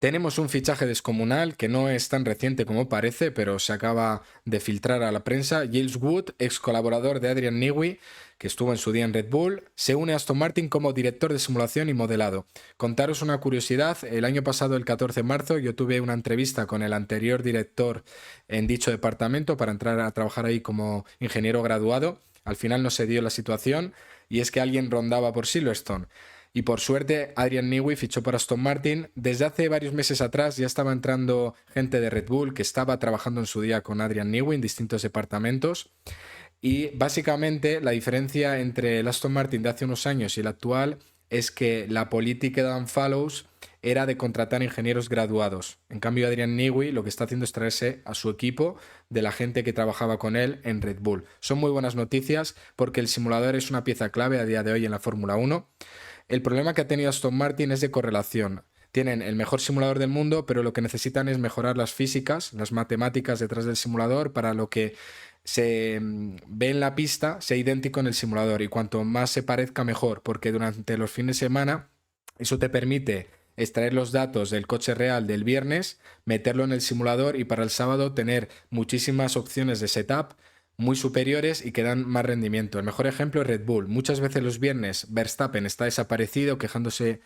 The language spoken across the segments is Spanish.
Tenemos un fichaje descomunal que no es tan reciente como parece, pero se acaba de filtrar a la prensa. Giles Wood, ex colaborador de Adrian Newey, que estuvo en su día en Red Bull, se une a Aston Martin como director de simulación y modelado. Contaros una curiosidad, el año pasado, el 14 de marzo, yo tuve una entrevista con el anterior director en dicho departamento para entrar a trabajar ahí como ingeniero graduado. Al final no se dio la situación y es que alguien rondaba por Silverstone. Y por suerte, Adrian Newey fichó para Aston Martin. Desde hace varios meses atrás ya estaba entrando gente de Red Bull que estaba trabajando en su día con Adrian Newey en distintos departamentos. Y básicamente la diferencia entre el Aston Martin de hace unos años y el actual es que la política de Dan Fallows era de contratar ingenieros graduados. En cambio, Adrian Newey lo que está haciendo es traerse a su equipo de la gente que trabajaba con él en Red Bull. Son muy buenas noticias porque el simulador es una pieza clave a día de hoy en la Fórmula 1. El problema que ha tenido Aston Martin es de correlación. Tienen el mejor simulador del mundo, pero lo que necesitan es mejorar las físicas, las matemáticas detrás del simulador para lo que se ve en la pista sea idéntico en el simulador y cuanto más se parezca mejor, porque durante los fines de semana eso te permite extraer los datos del coche real del viernes, meterlo en el simulador y para el sábado tener muchísimas opciones de setup muy superiores y que dan más rendimiento. El mejor ejemplo es Red Bull. Muchas veces los viernes Verstappen está desaparecido, quejándose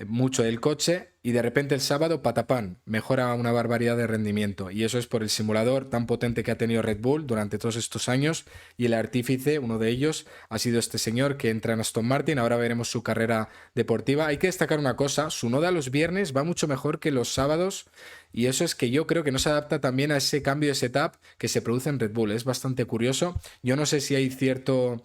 mucho del coche y de repente el sábado, patapán, mejora una barbaridad de rendimiento. Y eso es por el simulador tan potente que ha tenido Red Bull durante todos estos años y el artífice, uno de ellos, ha sido este señor que entra en Aston Martin. Ahora veremos su carrera deportiva. Hay que destacar una cosa, su noda los viernes va mucho mejor que los sábados y eso es que yo creo que no se adapta también a ese cambio de setup que se produce en Red Bull. Es bastante curioso. Yo no sé si hay cierto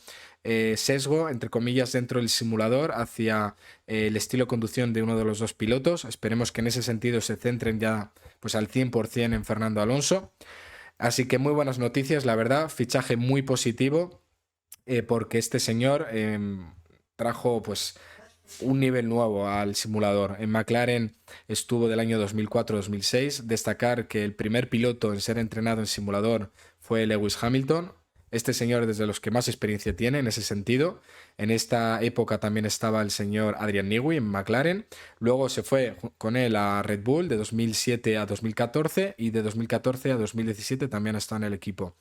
sesgo, entre comillas, dentro del simulador hacia el estilo de conducción de uno de los dos pilotos. Esperemos que en ese sentido se centren ya pues al 100% en Fernando Alonso. Así que muy buenas noticias, la verdad, fichaje muy positivo porque este señor trajo pues un nivel nuevo al simulador. En McLaren estuvo del año 2004-2006. Destacar que el primer piloto en ser entrenado en simulador fue Lewis Hamilton. Este señor desde los que más experiencia tiene en ese sentido. En esta época también estaba el señor Adrian Newey en McLaren. Luego se fue con él a Red Bull de 2007 a 2014 y de 2014 a 2017 también está en el equipo.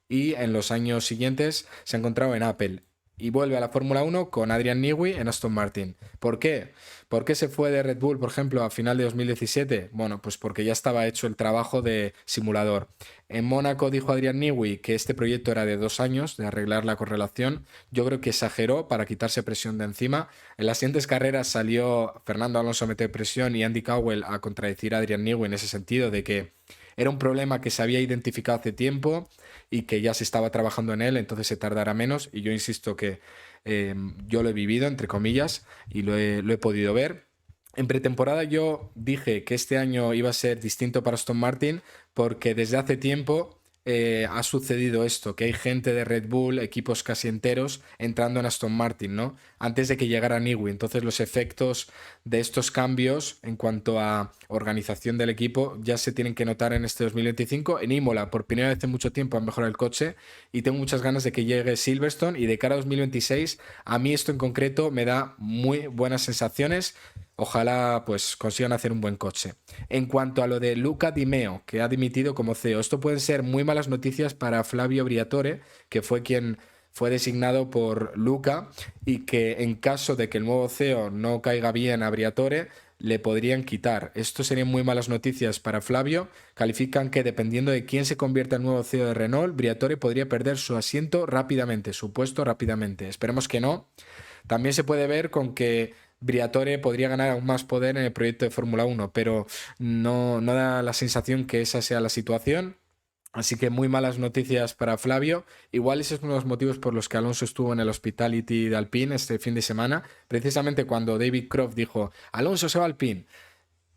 Y en los años siguientes se ha encontrado en Apple y vuelve a la Fórmula 1 con Adrian Newey en Aston Martin. ¿Por qué? ¿Por qué se fue de Red Bull, por ejemplo, a final de 2017? Bueno, pues porque ya estaba hecho el trabajo de simulador. En Mónaco dijo Adrian Newey que este proyecto era de 2 años, de arreglar la correlación. Yo creo que exageró para quitarse presión de encima. En las siguientes carreras salió Fernando Alonso a meter presión y Andy Cowell a contradecir a Adrian Newey en ese sentido de que era un problema que se había identificado hace tiempo y que ya se estaba trabajando en él, entonces se tardará menos. Y yo insisto que yo lo he vivido, entre comillas, y lo he podido ver. En pretemporada yo dije que este año iba a ser distinto para Aston Martin porque desde hace tiempo ha sucedido esto, que hay gente de Red Bull, equipos casi enteros, entrando en Aston Martin, ¿no? Antes de que llegara Newey. Entonces los efectos de estos cambios en cuanto a organización del equipo ya se tienen que notar en este 2025. En Imola, por primera vez en mucho tiempo, han mejorado el coche y tengo muchas ganas de que llegue Silverstone y de cara a 2026, a mí esto en concreto me da muy buenas sensaciones. Ojalá pues consigan hacer un buen coche. En cuanto a lo de Luca Di Meo, que ha dimitido como CEO, esto pueden ser muy malas noticias para Flavio Briatore, que fue quien fue designado por Luca y que en caso de que el nuevo CEO no caiga bien a Briatore, le podrían quitar. Esto serían muy malas noticias para Flavio. Califican que dependiendo de quién se convierta en nuevo CEO de Renault, Briatore podría perder su asiento rápidamente, su puesto rápidamente. Esperemos que no. También se puede ver con que Briatore podría ganar aún más poder en el proyecto de Fórmula 1, pero no da la sensación que esa sea la situación. Así que muy malas noticias para Flavio. Igual ese es uno de los motivos por los que Alonso estuvo en el Hospitality de Alpine este fin de semana, precisamente cuando David Croft dijo, Alonso se va a Alpine.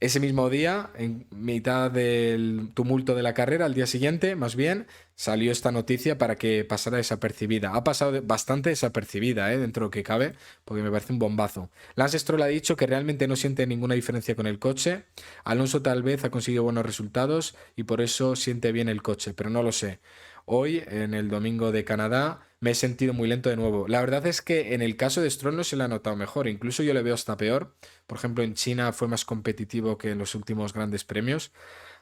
Ese mismo día, en mitad del tumulto de la carrera, al día siguiente, más bien, salió esta noticia para que pasara desapercibida. Ha pasado bastante desapercibida, dentro de lo que cabe, porque me parece un bombazo. Lance Stroll ha dicho que realmente no siente ninguna diferencia con el coche. Alonso tal vez ha conseguido buenos resultados y por eso siente bien el coche, pero no lo sé. hoy, en el domingo de Canadá, me he sentido muy lento de nuevo. La verdad es que en el caso de Stroll no se le ha notado mejor, incluso yo le veo hasta peor. Por ejemplo, en China fue más competitivo que en los últimos grandes premios.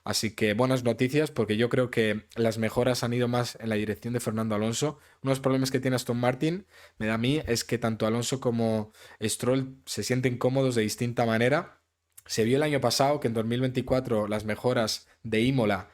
Así que buenas noticias porque yo creo que las mejoras han ido más en la dirección de Fernando Alonso. Uno de los problemas que tiene Aston Martin, me da a mí, es que tanto Alonso como Stroll se sienten cómodos de distinta manera. Se vio el año pasado que en 2024 las mejoras de Imola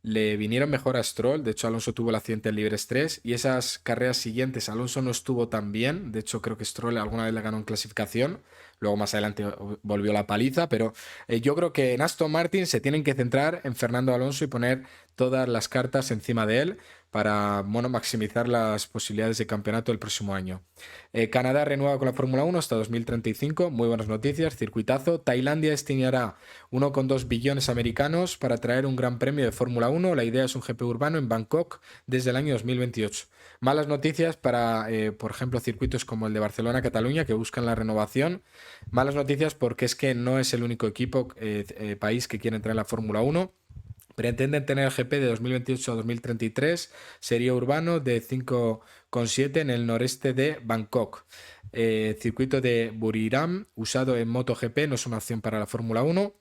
le vinieron mejor a Stroll. De hecho, Alonso tuvo el accidente en Libres 3 y esas carreras siguientes Alonso no estuvo tan bien. De hecho, creo que Stroll alguna vez le ganó en clasificación. Luego más adelante volvió la paliza, pero yo creo que en Aston Martin se tienen que centrar en Fernando Alonso y poner todas las cartas encima de él para, bueno, maximizar las posibilidades de campeonato el próximo año. Canadá renueva con la Fórmula 1 hasta 2035, muy buenas noticias, circuitazo. Tailandia destinará 1,2 billones americanos para traer un gran premio de Fórmula 1. La idea es un GP urbano en Bangkok desde el año 2028. Malas noticias para, por ejemplo, circuitos como el de Barcelona-Cataluña que buscan la renovación. Malas noticias porque es que no es el único equipo, país que quiere entrar en la Fórmula 1. Pretenden tener el GP de 2028 a 2033, sería urbano de 5,7 en el noreste de Bangkok. Circuito de Buriram, usado en MotoGP, no es una opción para la Fórmula 1.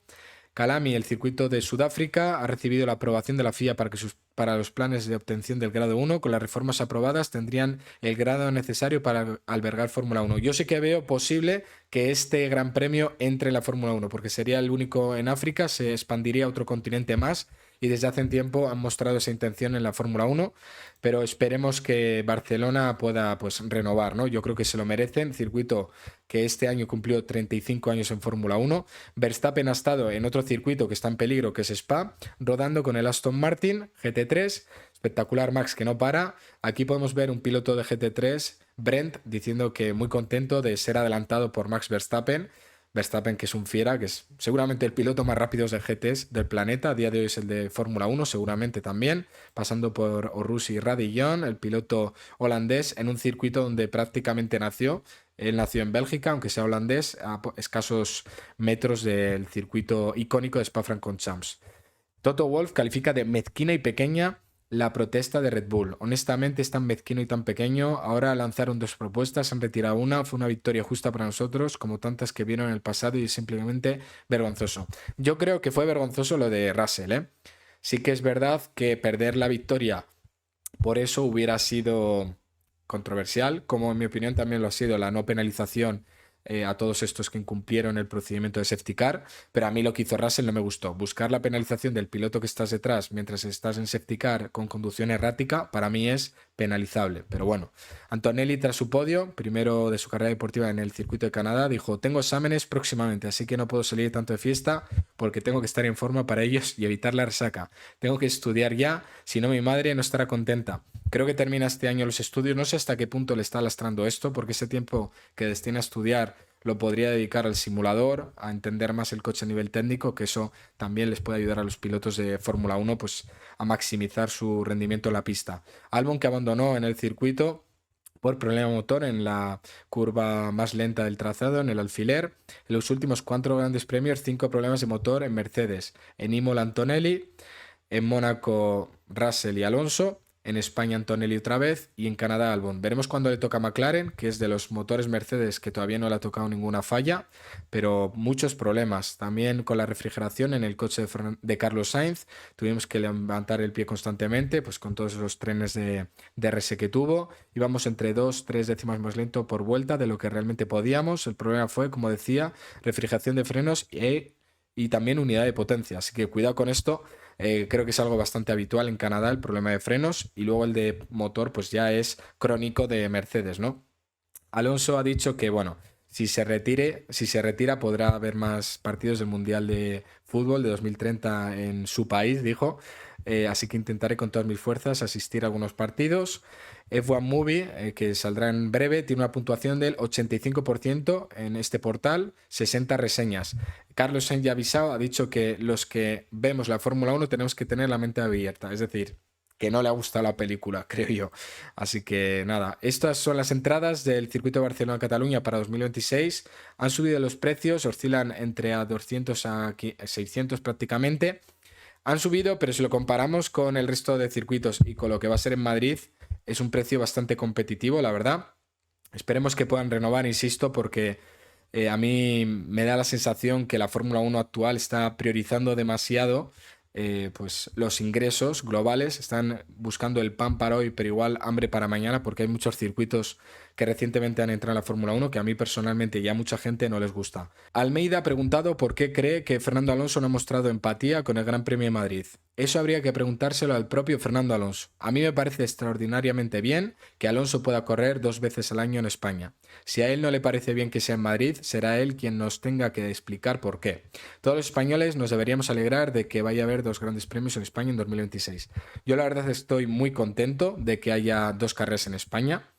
Calami, el circuito de Sudáfrica, ha recibido la aprobación de la FIA para los planes de obtención del grado 1. Con las reformas aprobadas tendrían el grado necesario para albergar Fórmula 1. Yo sí que veo posible que este Gran Premio entre en la Fórmula 1, porque sería el único en África, se expandiría a otro continente más y desde hace tiempo han mostrado esa intención en la Fórmula 1, pero esperemos que Barcelona pueda pues renovar, ¿no? Yo creo que se lo merecen, circuito que este año cumplió 35 años en Fórmula 1. Verstappen ha estado en otro circuito que está en peligro, que es Spa, rodando con el Aston Martin GT3, espectacular Max que no para. Aquí podemos ver un piloto de GT3, Brent, diciendo que muy contento de ser adelantado por Max Verstappen. Verstappen, que es un fiera, que es seguramente el piloto más rápido de GTs del planeta. A día de hoy es el de Fórmula 1, seguramente también, pasando por Orrusi y Radillon, el piloto holandés, en un circuito donde prácticamente nació. Él nació en Bélgica, aunque sea holandés, a escasos metros del circuito icónico de Spa-Francorchamps. Toto Wolff califica de mezquina y pequeña la protesta de Red Bull. Honestamente es tan mezquino y tan pequeño. Ahora lanzaron dos propuestas, han retirado una. Fue una victoria justa para nosotros, como tantas que vieron en el pasado, y es simplemente vergonzoso. Yo creo que fue vergonzoso lo de Russell, ¿eh? Sí que es verdad que perder la victoria por eso hubiera sido controversial, como en mi opinión también lo ha sido la no penalización a todos estos que incumplieron el procedimiento de safety car, pero a mí lo que hizo Russell no me gustó. Buscar la penalización del piloto que estás detrás mientras estás en safety car con conducción errática, para mí es penalizable. Pero bueno, Antonelli, tras su podio, primero de su carrera deportiva en el circuito de Canadá, dijo: tengo exámenes próximamente, así que no puedo salir tanto de fiesta porque tengo que estar en forma para ellos y evitar la resaca. Tengo que estudiar ya, si no mi madre no estará contenta. Creo que termina este año los estudios. No sé hasta qué punto le está lastrando esto, porque ese tiempo que destina a estudiar lo podría dedicar al simulador, a entender más el coche a nivel técnico, que eso también les puede ayudar a los pilotos de Fórmula 1 pues, a maximizar su rendimiento en la pista. Albon, que abandonó en el circuito por problema motor en la curva más lenta del trazado, en el alfiler. En los últimos 4 grandes premios, 5 problemas de motor en Mercedes. En Imola, Antonelli. En Mónaco, Russell y Alonso. En España, Antonelli otra vez, y en Canadá, Albon. Veremos cuándo le toca a McLaren, que es de los motores Mercedes que todavía no le ha tocado ninguna falla, pero muchos problemas. También con la refrigeración en el coche de Carlos Sainz, tuvimos que levantar el pie constantemente, pues con todos los trenes de DRS que tuvo. Íbamos entre 2-3 décimas más lento por vuelta de lo que realmente podíamos. El problema fue, como decía, refrigeración de frenos y también unidad de potencia, así que cuidado con esto. Creo que es algo bastante habitual en Canadá el problema de frenos, y luego el de motor pues ya es crónico de Mercedes, ¿no? Alonso ha dicho que, bueno, si se retira podrá haber más partidos del Mundial de Fútbol de 2030 en su país, dijo. Así que intentaré con todas mis fuerzas asistir a algunos partidos. F1 Movie, que saldrá en breve, tiene una puntuación del 85% en este portal, 60 reseñas. Carlos Sainz ya ha avisado, ha dicho que los que vemos la Fórmula 1 tenemos que tener la mente abierta, es decir, que no le ha gustado la película, creo yo. Así que nada, estas son las entradas del circuito de Barcelona-Cataluña para 2026. Han subido los precios, oscilan entre a 200 a 600 prácticamente. Han subido, pero si lo comparamos con el resto de circuitos y con lo que va a ser en Madrid, es un precio bastante competitivo, la verdad. Esperemos que puedan renovar, insisto, porque a mí me da la sensación que la Fórmula 1 actual está priorizando demasiado pues los ingresos globales, están buscando el pan para hoy, pero igual hambre para mañana, porque hay muchos circuitos que recientemente han entrado en la Fórmula 1 que a mí personalmente y a mucha gente no les gusta. Almeida ha preguntado por qué cree que Fernando Alonso no ha mostrado empatía con el Gran Premio de Madrid. Eso habría que preguntárselo al propio Fernando Alonso. A mí me parece extraordinariamente bien que Alonso pueda correr 2 veces al año en España. Si a él no le parece bien que sea en Madrid, será él quien nos tenga que explicar por qué. Todos los españoles nos deberíamos alegrar de que vaya a haber 2 grandes premios en España en 2026. Yo la verdad estoy muy contento de que haya 2 carreras en España.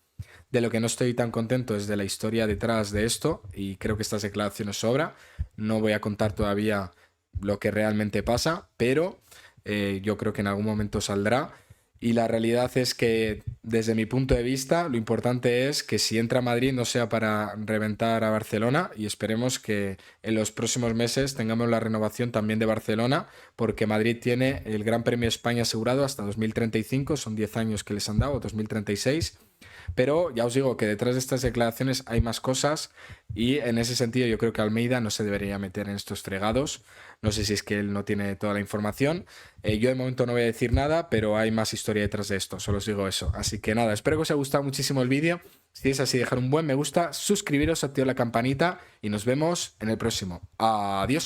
De lo que no estoy tan contento es de la historia detrás de esto, y creo que estas declaraciones sobra. No voy a contar todavía lo que realmente pasa, pero yo creo que en algún momento saldrá. Y la realidad es que, desde mi punto de vista, lo importante es que si entra a Madrid no sea para reventar a Barcelona, y esperemos que en los próximos meses tengamos la renovación también de Barcelona, porque Madrid tiene el Gran Premio de España asegurado hasta 2035, son 10 años que les han dado, 2036. Pero ya os digo que detrás de estas declaraciones hay más cosas, y en ese sentido yo creo que Almeida no se debería meter en estos fregados. No sé si es que él no tiene toda la información. Yo de momento no voy a decir nada, pero hay más historia detrás de esto, solo os digo eso. Así que nada, espero que os haya gustado muchísimo el vídeo. Si es así, dejar un buen me gusta, suscribiros, activar la campanita y nos vemos en el próximo. Adiós.